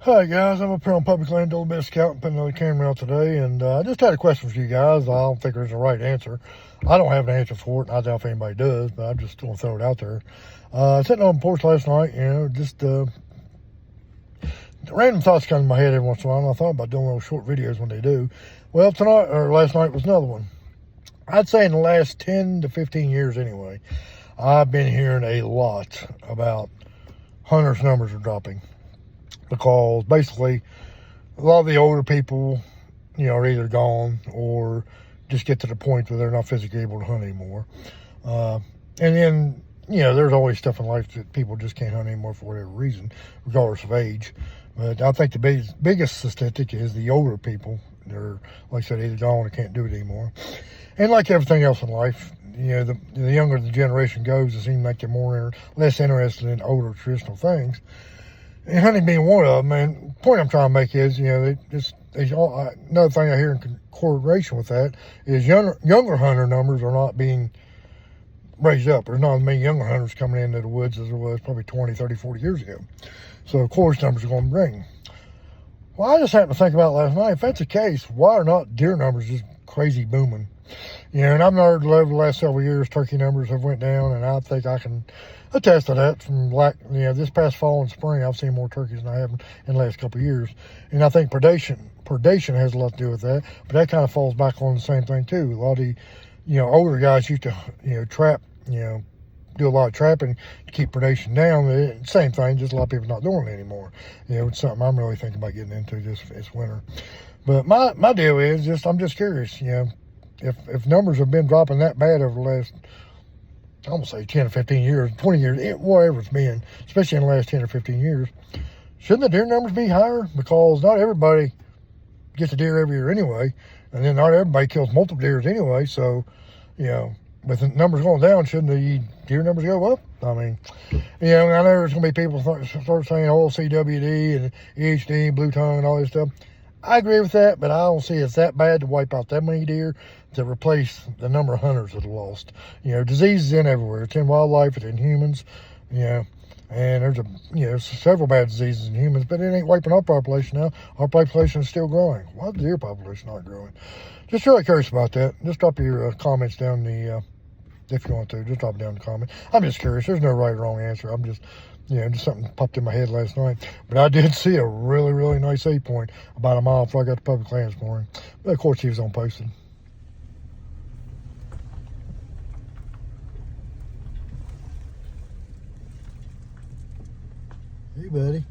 Hi guys, I'm up here on public land doing a bit of scouting, putting another camera out today, and I just had a question for you guys. I don't think there's a right answer. I don't have an answer for it, and I doubt if anybody does, but I'm just going to throw it out there. Sitting on the porch last night, just random thoughts come to my head every once in a while, and I thought about doing little short videos when they do. Well, tonight, or last night was another one. I'd say in the last 10 to 15 years anyway, I've been hearing a lot about hunters' numbers are dropping. Because basically, a lot of the older people, are either gone or just get to the point where they're not physically able to hunt anymore. And then, there's always stuff in life that people just can't hunt anymore for whatever reason, regardless of age. But I think the biggest statistic is the older people. They're, like I said, either gone or can't do it anymore. And like everything else in life, the younger the generation goes, it seems like they're less interested in older traditional things. And hunting being one of them, and the point I'm trying to make is, another thing I hear in correlation with that is younger hunter numbers are not being raised up. There's not as many younger hunters coming into the woods as there was probably 20, 30, 40 years ago. So, of course, numbers are going to bring. Well, I just happened to think about last night, if that's the case, why are not deer numbers just crazy booming? And I've heard over the last several years, turkey numbers have went down, and I think I can attest to that from this past fall and spring. I've seen more turkeys than I have in the last couple of years. And I think predation has a lot to do with that, but that kind of falls back on the same thing too. A lot of the, older guys used to, trap, do a lot of trapping to keep predation down. Same thing, just a lot of people not doing it anymore. It's something I'm really thinking about getting into this winter. But my deal is I'm just curious, if numbers have been dropping that bad over the last, I'm going to say 10 or 15 years, 20 years, whatever it's been, especially in the last 10 or 15 years, shouldn't the deer numbers be higher? Because not everybody gets a deer every year anyway, and then not everybody kills multiple deers anyway. So, with the numbers going down, shouldn't the deer numbers go up? I mean, I know there's going to be people start saying, CWD and EHD, blue tongue and all this stuff. I agree with that, but I don't see it's that bad to wipe out that many deer to replace the number of hunters that are lost. Diseases in everywhere. It's in wildlife, it's in humans, and there's several bad diseases in humans, but it ain't wiping our population out. Our population is still growing. Why is the deer population not growing? Just really curious about that. Just drop your comments down if you want to. Just drop it down in the comment. I'm just curious. There's no right or wrong answer. I'm just something popped in my head last night. But I did see a really, really nice 8-point about a mile before I got to public land this morning. But of course, he was on posted. Hey, buddy.